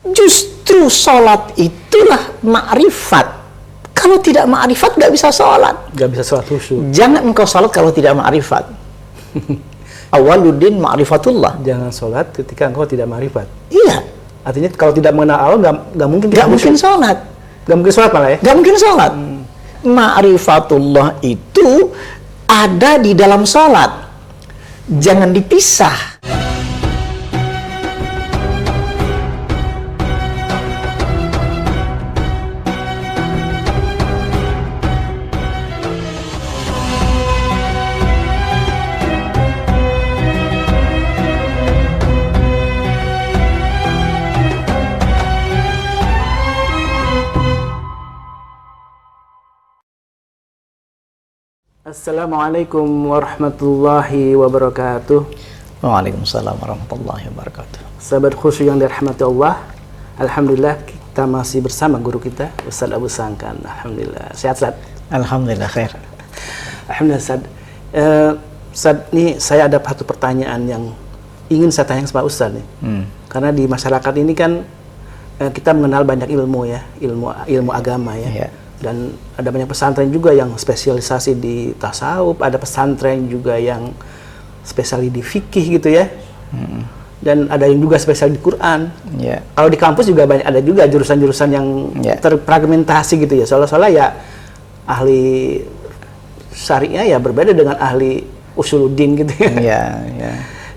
Justru sholat itulah ma'rifat. Kalau tidak ma'rifat nggak bisa sholat. Nggak bisa sholat khusyuk. Jangan engkau sholat kalau tidak ma'rifat. Awaluddin ma'rifatullah. Jangan sholat ketika engkau tidak ma'rifat. Iya. Artinya kalau tidak mengenal Allah nggak mungkin. Nggak mungkin sholat. Nggak mungkin sholat malah ya. Nggak mungkin sholat. Ma'rifatullah itu ada di dalam sholat. Jangan dipisah. Assalamualaikum warahmatullahi wabarakatuh. Waalaikumsalam warahmatullahi wabarakatuh. Sahabat khusyuk yang dirahmati Allah, alhamdulillah kita masih bersama guru kita Ustaz Abu Sangkan. Alhamdulillah. Sehat, Ustaz? Alhamdulillah khair. Alhamdulillah, Ustaz. Ustaz, ini saya ada satu pertanyaan yang ingin saya tanya sama Ustaz nih. Karena di masyarakat ini kan kita mengenal banyak ilmu ya, ilmu agama ya. Dan ada banyak pesantren juga yang spesialisasi di tasawuf, ada pesantren juga yang spesialis di fikih gitu ya. Dan ada yang juga spesial di Quran. Kalau di kampus juga banyak, ada juga jurusan-jurusan yang terfragmentasi gitu ya. Seolah-olah ya ahli syariah ya berbeda dengan ahli usuluddin gitu ya.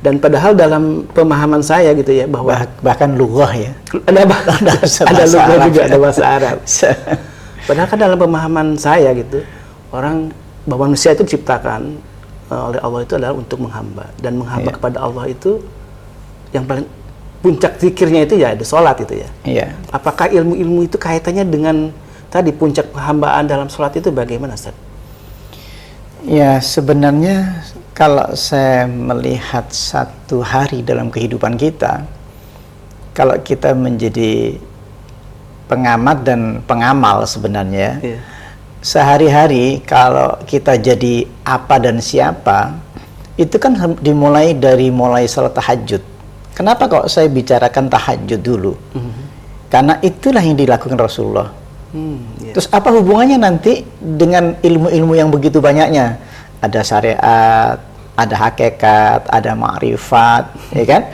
Dan padahal dalam pemahaman saya gitu ya bahwa bahkan lughah ya. Ada lughah juga, ada bahasa Arab. Padahal kan dalam pemahaman saya gitu, orang bahwa manusia itu diciptakan oleh Allah itu adalah untuk menghamba, dan menghamba kepada Allah itu yang paling puncak zikirnya itu ya ada sholat itu ya. Apakah ilmu-ilmu itu kaitannya dengan tadi puncak penghambaan dalam sholat itu bagaimana, Ustaz? Ya, sebenarnya kalau saya melihat satu hari dalam kehidupan kita, kalau kita menjadi pengamat dan pengamal sebenarnya, sehari-hari kalau kita jadi apa dan siapa, itu kan dimulai dari salat tahajud. Kenapa kok saya bicarakan tahajud dulu? Karena itulah yang dilakukan Rasulullah. Terus apa hubungannya nanti dengan ilmu-ilmu yang begitu banyaknya? Ada syariat, ada hakikat, ada ma'rifat, ya kan?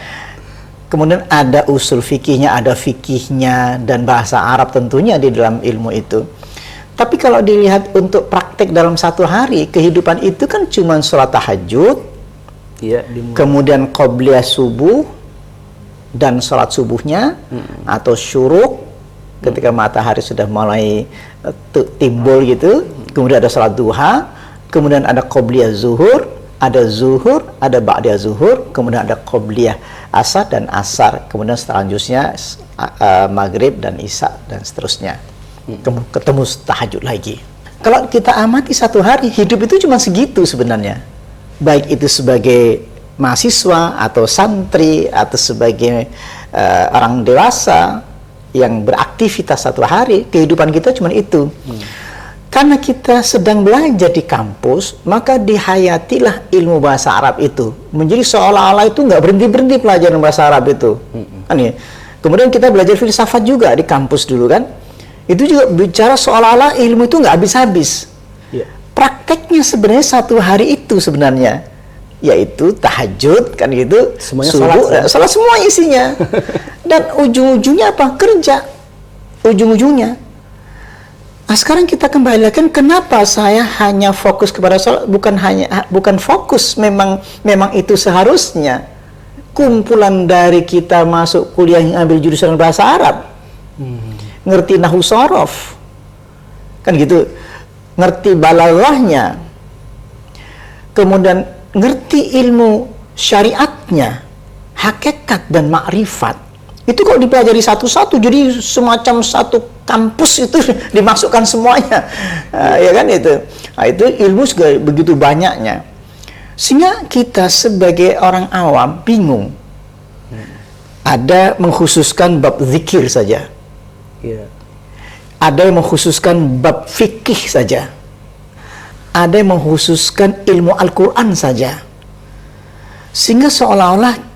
Kemudian ada usul fikihnya, ada fikihnya, dan bahasa Arab tentunya di dalam ilmu itu. Tapi kalau dilihat untuk praktek dalam satu hari, kehidupan itu kan cuma sholat tahajud, kemudian qobliyah subuh, dan sholat subuhnya, atau syuruk, ketika matahari sudah mulai timbul gitu, kemudian ada sholat duha, kemudian ada qobliyah zuhur, ada ba'da zuhur, kemudian ada qobliyah asar dan asar, kemudian selanjutnya maghrib dan isya dan seterusnya. Ketemu tahajud lagi. Kalau kita amati satu hari, hidup itu cuma segitu sebenarnya. Baik itu sebagai mahasiswa atau santri atau sebagai orang dewasa yang beraktivitas satu hari, kehidupan kita cuma itu. Karena kita sedang belajar di kampus, maka dihayatilah ilmu bahasa Arab itu. Menjadi seolah-olah itu nggak berhenti-berhenti pelajaran bahasa Arab itu. Kan ya? Kemudian kita belajar filsafat juga di kampus dulu kan. Itu juga bicara seolah-olah ilmu itu nggak habis-habis. Prakteknya sebenarnya satu hari itu sebenarnya. Yaitu tahajud, kan gitu. Semuanya subuh, salat semua isinya. Dan ujung-ujungnya apa? Kerja. Ujung-ujungnya. Nah, sekarang kita kembalikan kenapa saya hanya fokus kepada sholat, bukan fokus, memang itu seharusnya kumpulan dari kita masuk kuliah yang ambil jurusan bahasa Arab, ngerti nahwu shorof, kan gitu, ngerti balaghahnya, kemudian ngerti ilmu syariatnya, hakikat dan ma'rifat. Itu kok dipelajari satu-satu, jadi semacam satu kampus itu dimasukkan semuanya, ya kan itu. Nah, itu ilmu juga begitu banyaknya, sehingga kita sebagai orang awam bingung. Ada mengkhususkan bab zikir saja, ada yang mengkhususkan bab fikih saja, ada yang mengkhususkan ilmu Al-Quran saja, sehingga seolah-olah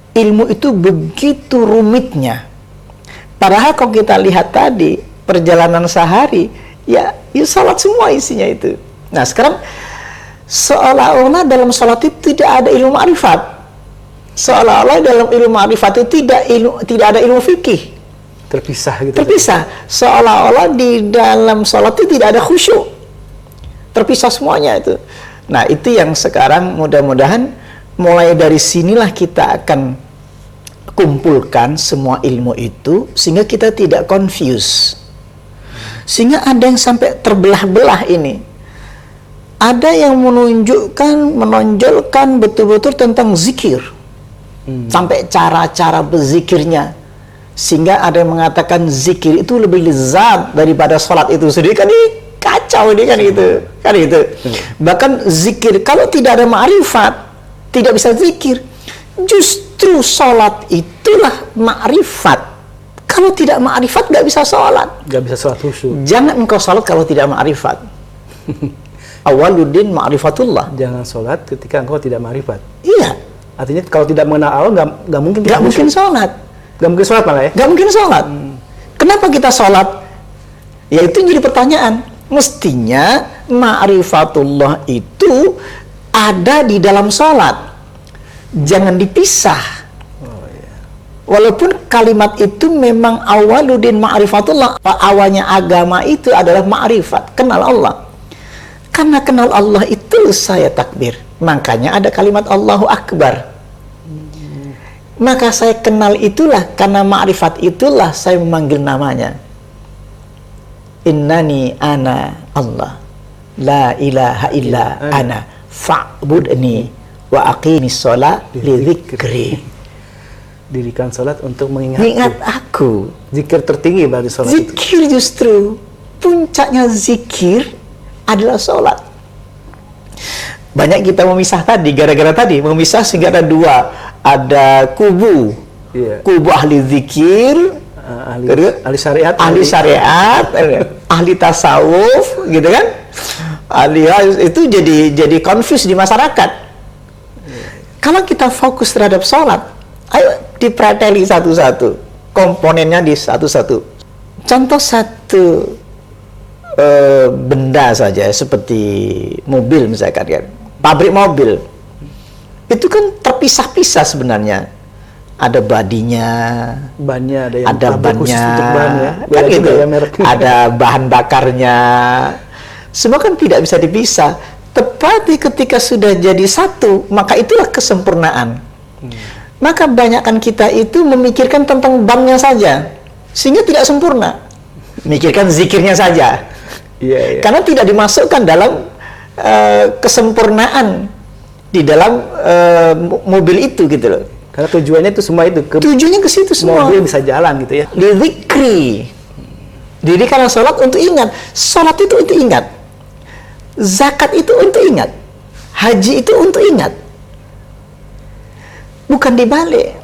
ilmu itu begitu rumitnya. Padahal kalau kita lihat tadi perjalanan sehari, ya salat semua isinya itu. Nah sekarang seolah-olah dalam salat itu tidak ada ilmu ma'rifat, seolah-olah dalam ilmu ma'rifat itu tidak ada ilmu fikih, Terpisah gitu. terpisah. Seolah-olah di dalam salat itu tidak ada khusyuk, terpisah semuanya itu. Nah itu yang sekarang mudah-mudahan mulai dari sinilah kita akan kumpulkan semua ilmu itu sehingga kita tidak confuse, sehingga ada yang sampai terbelah-belah ini. Ada yang menonjolkan betul-betul tentang zikir, sampai cara-cara berzikirnya, sehingga ada yang mengatakan zikir itu lebih lezat daripada sholat itu sendiri. Kan ini kacau ini kan itu. Bahkan zikir kalau tidak ada ma'rifat tidak bisa zikir. Justru sholat itulah ma'rifat. Kalau tidak ma'rifat nggak bisa sholat. Nggak bisa sholat khusyuk. Jangan engkau sholat kalau tidak ma'rifat. Awaluddin ma'rifatullah. Jangan sholat ketika engkau tidak ma'rifat. Iya. Artinya kalau tidak mengenal Allah nggak mungkin kita Nggak mungkin khusyuk. sholat. Nggak mungkin sholat malah ya. Nggak mungkin sholat. Kenapa kita sholat? Ya itu jadi pertanyaan. Mestinya ma'rifatullah itu ada di dalam sholat. Jangan dipisah. Walaupun kalimat itu memang awaluddin ma'rifatullah, awalnya agama itu adalah ma'rifat, kenal Allah. Karena kenal Allah itu saya takbir. Makanya ada kalimat Allahu Akbar. Maka saya kenal itulah, karena ma'rifat itulah saya memanggil namanya. Innani ana Allah, la ilaha illa ana, fa'budni wa aqimis sholat li dzikri. Dirikan sholat untuk mengingat aku. Zikir tertinggi berarti sholat itu. Zikir justru puncaknya zikir adalah sholat. Banyak kita memisah tadi, gara-gara tadi memisah sehingga ada dua, ada kubu, kubu ahli zikir, ahli syariat, ahli tasawuf, gitu kan? Ahli itu jadi confuse di masyarakat. Kalau kita fokus terhadap sholat, ayo dipreteli satu-satu, komponennya di satu-satu. Contoh satu benda saja seperti mobil misalkan kan, pabrik mobil itu kan terpisah-pisah sebenarnya. Ada badinya, bannya, ada yang ada bannya, untuk ban ya. kan gitu. Ya, ada bahan bakarnya. Semua kan tidak bisa dipisah. Tepatnya ketika sudah jadi satu, maka itulah kesempurnaan. Maka banyakkan kita itu memikirkan tentang bannya saja, sehingga tidak sempurna. Mikirkan zikirnya saja. Karena tidak dimasukkan dalam kesempurnaan di dalam mobil itu gitu loh. Karena tujuannya itu semua itu tujuannya ke situ semua. Mobil bisa jalan gitu ya. Dzikri. Jadi karena sholat untuk ingat, sholat itu untuk ingat, zakat itu untuk ingat, haji itu untuk ingat. Bukan dibalik.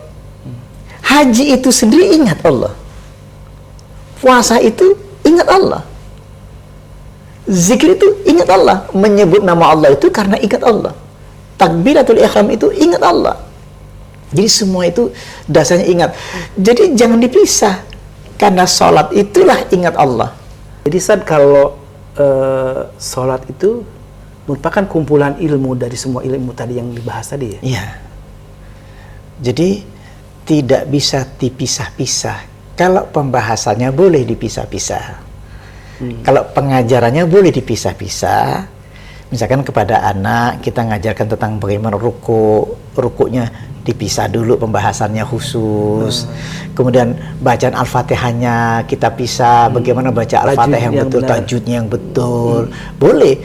Haji itu sendiri ingat Allah. Puasa itu ingat Allah. Zikir itu ingat Allah. Menyebut nama Allah itu karena ingat Allah. Takbiratul ihram itu ingat Allah. Jadi semua itu dasarnya ingat. Jadi jangan dipisah. Karena sholat itulah ingat Allah. Jadi saat kalau sholat itu merupakan kumpulan ilmu dari semua ilmu tadi yang dibahas tadi ya? Iya. Jadi tidak bisa dipisah-pisah. Kalau pembahasannya boleh dipisah-pisah. Kalau pengajarannya boleh dipisah-pisah. Misalkan kepada anak kita ngajarkan tentang bagaimana rukuknya dipisah dulu, pembahasannya khusus. Kemudian bacaan Al-Fatihahnya kita pisah, bagaimana baca Al-Fatihah yang betul, tajwidnya yang betul. Boleh.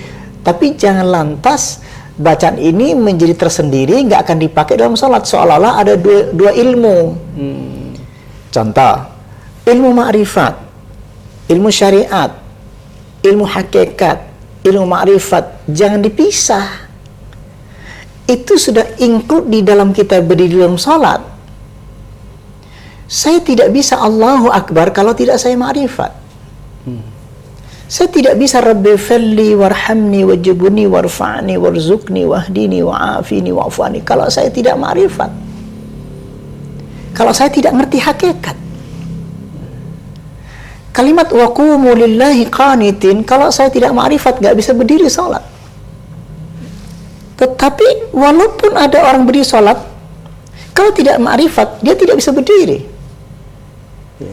Tapi jangan lantas bacaan ini menjadi tersendiri, nggak akan dipakai dalam sholat, seolah-olah ada dua ilmu. Contoh, ilmu ma'rifat, ilmu syariat, ilmu hakikat, ilmu ma'rifat, jangan dipisah. Itu sudah include di dalam kita berdiri dalam sholat. Saya tidak bisa Allahu Akbar kalau tidak saya ma'rifat. Saya tidak bisa Rabbi firli warhamni wajibuni warfa'ni warzukni wahdini wa'afini wa'afani kalau saya tidak ma'rifat. Kalau saya tidak ngerti hakikat. Kalimat wa qumu lillahi qanitin, kalau saya tidak ma'rifat nggak bisa berdiri sholat. Tetapi walaupun ada orang berdiri sholat, kalau tidak ma'rifat dia tidak bisa berdiri.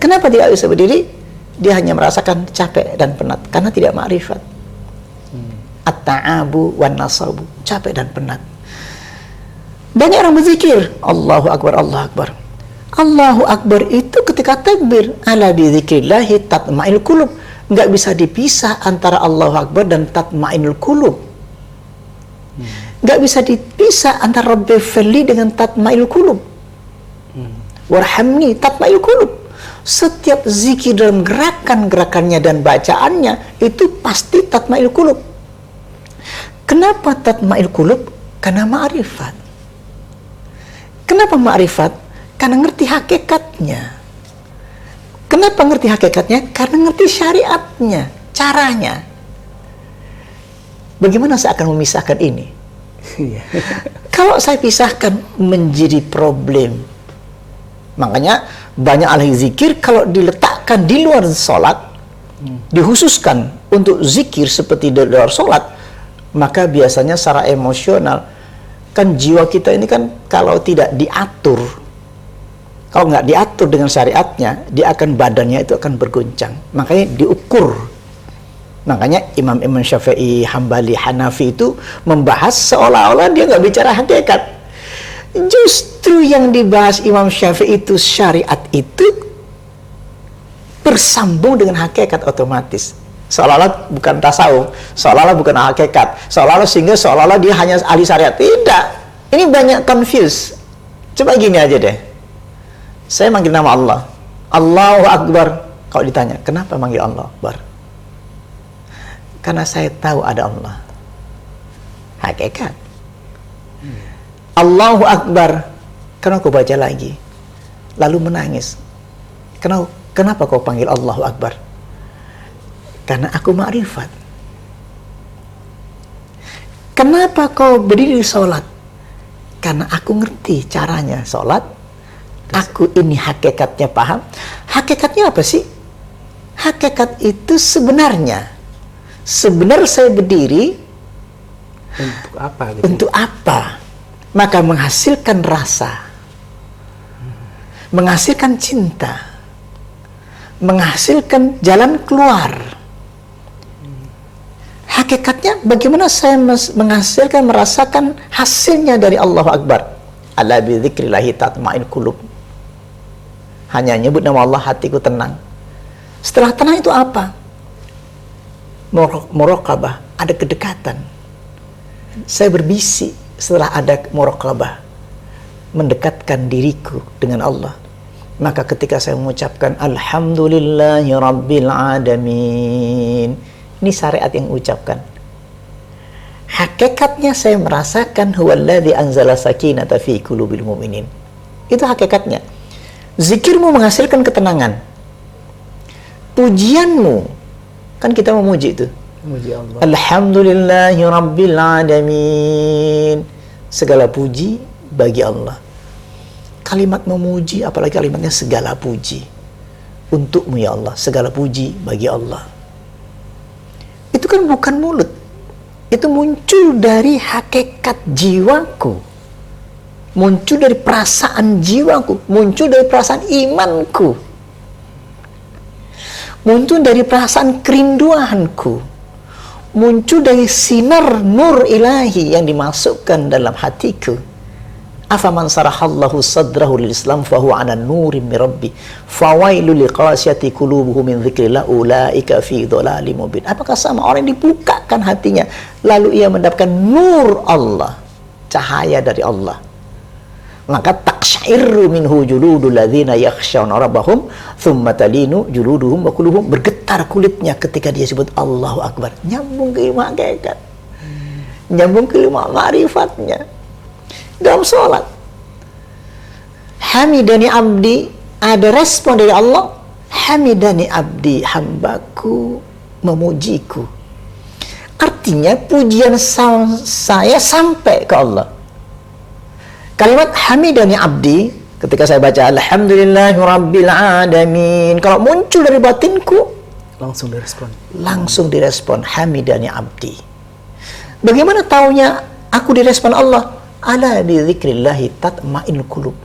Kenapa tidak bisa berdiri? Dia hanya merasakan capek dan penat karena tidak ma'rifat. At-ta'abu wan nasabu, capek dan penat. Banyak orang berzikir, Allahu Akbar, Allahu Akbar. Allahu Akbar itu ketika takbir, ala bi dzikrillahi tatma'inul qulub. Enggak bisa dipisah antara Allahu Akbar dan tatma'inul qulub. Enggak bisa dipisah antara Rabbi firli dengan tatma'inul qulub. Warhamni tatma'inul qulub. Setiap zikir dalam gerakan-gerakannya dan bacaannya itu pasti tatma'inul qulub. Kenapa tatma'inul qulub? Karena ma'rifat. Kenapa ma'rifat? Karena ngerti hakikatnya. Kenapa ngerti hakikatnya? Karena ngerti syariatnya, caranya. Bagaimana saya akan memisahkan ini? Kalau saya pisahkan menjadi problem. Makanya banyak ahli zikir kalau diletakkan di luar sholat, dikhususkan untuk zikir seperti di luar sholat, maka biasanya secara emosional, kan jiwa kita ini kan kalau tidak diatur, kalau nggak diatur dengan syariatnya, dia akan badannya itu akan bergoncang. Makanya diukur. Makanya Imam Syafi'i, Hambali, Hanafi itu membahas seolah-olah dia nggak bicara hakikat. Justru yang dibahas Imam Syafi'i itu syariat itu bersambung dengan hakikat otomatis. Seolah-olah bukan tasawuf, seolah-olah bukan hakikat, seolah-olah dia hanya ahli syariat. Tidak. Ini banyak confuse. Coba gini aja deh. Saya manggil nama Allah, Allahu Akbar. Kalau ditanya, kenapa manggil Allah Akbar? Karena saya tahu ada Allah. Hakikat. Allahu Akbar. Kenapa kau baca lagi? Lalu menangis. Kenapa kau panggil Allahu Akbar? Karena aku ma'rifat. Kenapa kau berdiri sholat? Karena aku ngerti caranya sholat. Aku ini hakikatnya paham. Hakikatnya apa sih? Hakikat itu sebenarnya saya berdiri untuk apa gitu? Untuk apa? Maka menghasilkan rasa, menghasilkan cinta, menghasilkan jalan keluar. Hakikatnya bagaimana saya menghasilkan, merasakan hasilnya dari Allahu Akbar. Ala bi dzikrillahi tatma'inul qulub. Hanya nyebut nama Allah hatiku tenang. Setelah tenang itu apa? Muraqabah, ada kedekatan. Saya berbisik setelah ada muraqabah, mendekatkan diriku dengan Allah. Maka ketika saya mengucapkan Alhamdulillahi Rabbil Alamin, ini syariat yang ucapkan. Hakikatnya saya merasakan huwallazi anzala sakinata fi qulubil mu'minin. Itu hakikatnya. Zikirmu menghasilkan ketenangan. Pujianmu, kan kita memuji itu. Memuji Allah. Alhamdulillahi Rabbil Alamin. Segala puji bagi Allah. Kalimat memuji, apalagi kalimatnya segala puji. Untukmu ya Allah, segala puji bagi Allah. Itu kan bukan mulut. Itu muncul dari hakikat jiwaku. Muncul dari perasaan jiwaku, muncul dari perasaan imanku, muncul dari perasaan kerinduanku, muncul dari sinar nur ilahi yang dimasukkan dalam hatiku. Afaman sarahallahu sadrahu lil Islam fahuwa 'ala nurim min rabbi fawailul liqasiyati qulubuhum min dzikrillah ulaika fi dhalalim mubin. Apakah sama orang yang dibukakan hatinya lalu ia mendapatkan nur Allah, cahaya dari Allah? Maka taqsya'irru minhu juludul ladzina yakhshawna rabbahum thumma talinu juluduhum wa qulubuhum. Bergetar kulitnya ketika dia sebut Allahu Akbar. Nyambung ke ilmu hakikat, nyambung ke ilmu ma'rifatnya dalam sholat. Hamidani abdi, ada respon dari Allah. Hamidani abdi, hambaku memujiku. Artinya pujian saya sampai ke Allah. Kalimat hamidani abdi Ketika saya baca Alhamdulillahirabbil alamin, kalau muncul dari batinku, langsung direspon hamidani abdi. Bagaimana taunya aku direspon Allah? Ala bi dzikrillahi tatma'innul qulub.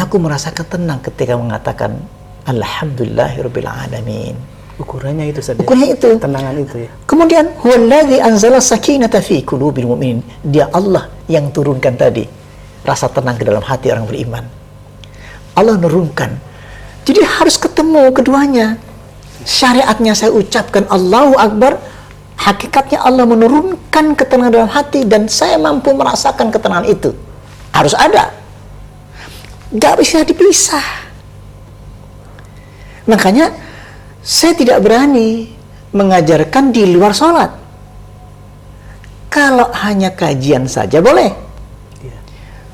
Aku merasakan tenang ketika mengatakan Alhamdulillahirabbil alamin. Ukurannya itu saja. Ukurannya itu. Tenangan itu ya. Kemudian huwallazi anzala sakinata fi qulubil mu'minin. Dia Allah yang turunkan tadi rasa tenang ke dalam hati orang beriman. Allah menurunkan. Jadi harus ketemu keduanya. Syariatnya saya ucapkan Allahu Akbar, hakikatnya Allah menurunkan ketenangan dalam hati dan saya mampu merasakan ketenangan itu. Harus ada. Gak bisa dipisah. Makanya saya tidak berani mengajarkan di luar sholat. Kalau hanya kajian saja boleh.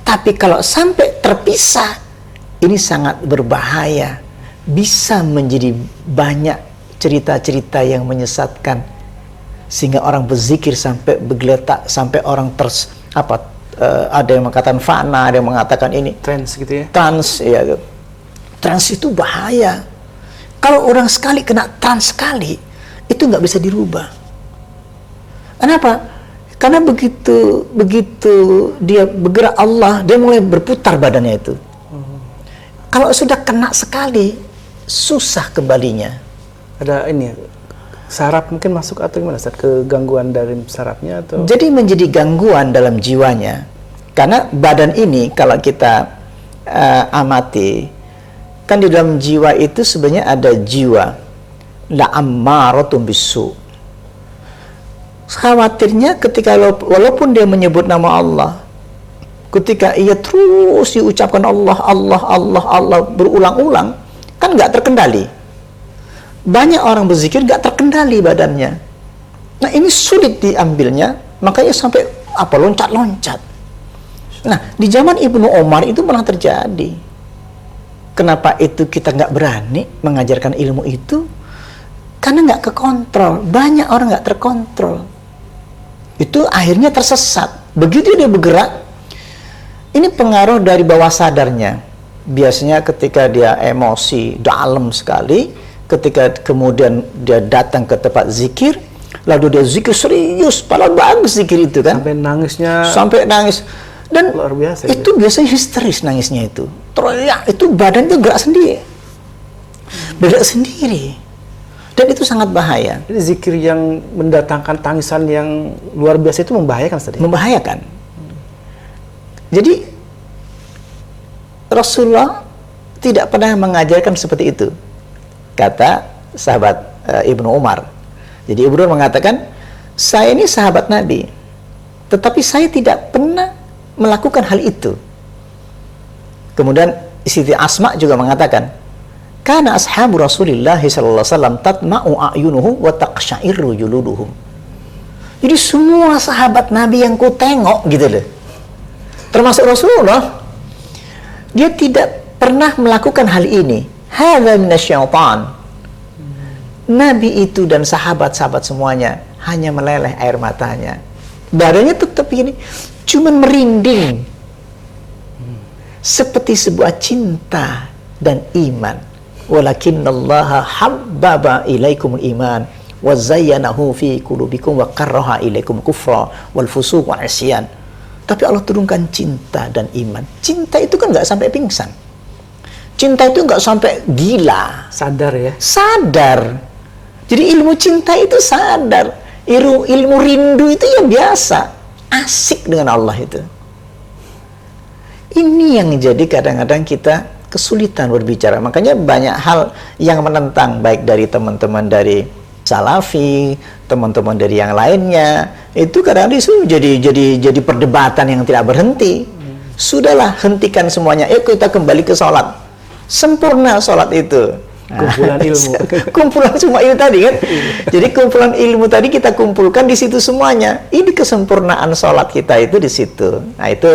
Tapi kalau sampai terpisah, ini sangat berbahaya. Bisa menjadi banyak cerita-cerita yang menyesatkan. Sehingga orang berzikir sampai bergeletak, sampai orang ada yang mengatakan fana, ada yang mengatakan ini Trans gitu ya. trans, ya. Trans itu bahaya. Kalau orang sekali kena trans sekali, itu nggak bisa dirubah. Kenapa? Karena begitu dia bergerak Allah, dia mulai berputar badannya itu. Kalau sudah kena sekali, susah kembalinya. Ada ini saraf mungkin masuk atau gimana Ustaz? Kegangguan dari sarafnya atau? Jadi menjadi gangguan dalam jiwanya. Karena badan ini kalau kita amati, kan di dalam jiwa itu sebenarnya ada jiwa la'ammaratun bisu. Khawatirnya ketika walaupun dia menyebut nama Allah, ketika ia terus diucapkan Allah berulang-ulang, kan nggak terkendali. Banyak orang berzikir nggak terkendali badannya. Nah ini sulit diambilnya, makanya sampai loncat-loncat. Nah di zaman Ibnu Umar itu pernah terjadi. Kenapa itu kita nggak berani mengajarkan ilmu itu? Karena nggak kekontrol. Banyak orang nggak terkontrol. Itu akhirnya tersesat. Begitu dia bergerak, ini pengaruh dari bawah sadarnya. Biasanya ketika dia emosi dalam sekali, ketika kemudian dia datang ke tempat zikir, lalu dia zikir serius, padahal bagus zikir itu kan. Sampai nangis. Dan luar biasa, itu biasanya histeris nangisnya itu. Teriak, itu badan itu gerak sendiri. Bergerak sendiri. Dan itu sangat bahaya. Jadi zikir yang mendatangkan tangisan yang luar biasa itu membahayakan tadi. Membahayakan. Jadi Rasulullah tidak pernah mengajarkan seperti itu. Kata sahabat Ibnu Umar. Jadi Ibnu Umar mengatakan, saya ini sahabat Nabi, tetapi saya tidak pernah melakukan hal itu. Kemudian Siti Asma juga mengatakan, karena ashabu Rasulillah sallallahu alaihi wasallam tatma'u a'yunuhum wa taqsha'iru juluduhum. Jadi semua sahabat Nabi yang ku tengok gitu loh, termasuk Rasulullah, dia tidak pernah melakukan hal ini. Hadza minasyaitan. Nabi itu dan sahabat-sahabat semuanya hanya meleleh air matanya. Badannya tetap begini, cuman merinding. Seperti sebuah cinta dan iman. Walakinallaha habbaba ilaikumul iman wa zayyanahu fi qulubikum wa karraha ilaikum kufra wal fusuq wal isyan. Tapi Allah turunkan cinta dan iman. Cinta itu kan nggak sampai pingsan. Cinta itu nggak sampai gila. Sadar ya? Sadar. Jadi ilmu cinta itu sadar. Ilmu rindu itu ya biasa. Asik dengan Allah itu. Ini yang jadi kadang-kadang kita kesulitan berbicara. Makanya banyak hal yang menentang, baik dari teman-teman dari Salafi, teman-teman dari yang lainnya, itu kadang-kadang jadi perdebatan yang tidak berhenti. Sudahlah, hentikan semuanya. Kita kembali ke sholat. Sempurna sholat itu. Kumpulan ilmu. Kumpulan semua ilmu tadi kan. Jadi kumpulan ilmu tadi kita kumpulkan di situ semuanya. Ini kesempurnaan sholat kita itu di situ. Nah itu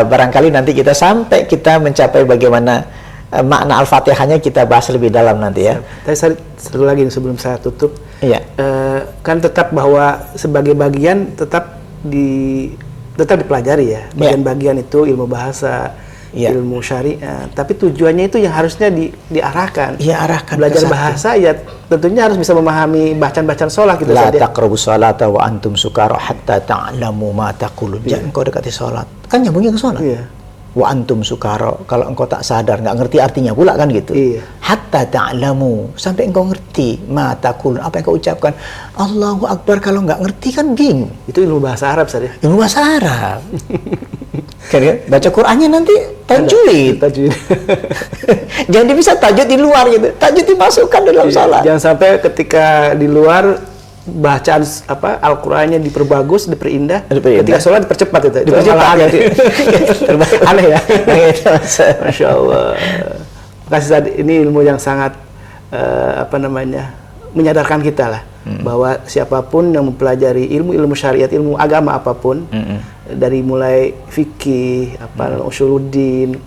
barangkali nanti kita sampai kita mencapai bagaimana makna Al-Fatihahnya kita bahas lebih dalam nanti ya. Tapi satu lagi sebelum saya tutup, iya. Kan tetap bahwa sebagai bagian tetap dipelajari ya. Bagian-bagian itu ilmu bahasa, Iya. ilmu syariat. Tapi tujuannya itu yang harusnya diarahkan. Iya, arahkan Belajar ke satu. bahasa ya tentunya harus bisa memahami bacaan-bacaan sholat gitu La Ustaz, ya. taqrabus salata wa antum sukara hatta ta'lamu ma taqulun. Jangan engkau dekati salat. Kan nyambungnya ke salat. Iya. Wa antum sukara, kalau engkau tak sadar, nggak ngerti artinya pula kan gitu. Iya. Hatta ta'lamu, sampai engkau ngerti ma taqulun, apa yang kau ucapkan. Allahu Akbar, kalau nggak ngerti kan bingung. Itu ilmu bahasa Arab Ustaz, ya. Ilmu bahasa Arab. Kan ya? Baca Qur'annya nanti tajwid. Tajwid. Jangan bisa tajwid di luar gitu. Tajwid dimasukkan dalam salat. Jangan sampai ketika di luar bacaan Al-Qur'annya diperbagus, diperindah, ketika sholat dipercepat itu. Itu Dipercepat. malah agak aneh ya. Masya Masya Allah. Makasih Ustaz, ini ilmu yang sangat menyadarkan kita lah bahwa siapapun yang mempelajari ilmu syariat, ilmu agama apapun, dari mulai fikih, usuluddin,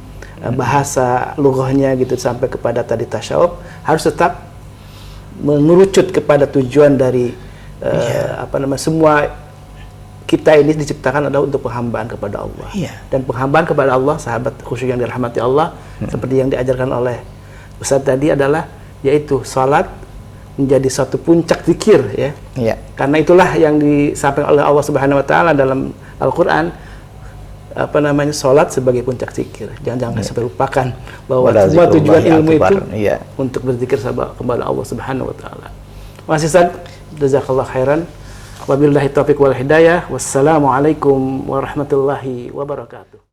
bahasa, lughahnya gitu sampai kepada tadi tasyawuf, harus tetap mengerucut kepada tujuan dari semua kita ini diciptakan adalah untuk penghambaan kepada Allah. Iya. Dan penghambaan kepada Allah, sahabat khusyuk yang dirahmati Allah, seperti yang diajarkan oleh Ustaz tadi adalah yaitu salat menjadi suatu puncak zikir, ya. Iya. Karena itulah yang disampaikan oleh Allah Subhanahu wa taala dalam Al-Qur'an, salat sebagai puncak zikir. Jangan sampai lupakan bahwa semua tujuan ilmu itu untuk berzikir kepada Allah Subhanahu wa taala. Masih Ustaz, jazakallah khairan. Wabillahi taufiq wal hidayah. Wassalamualaikum warahmatullahi wabarakatuh.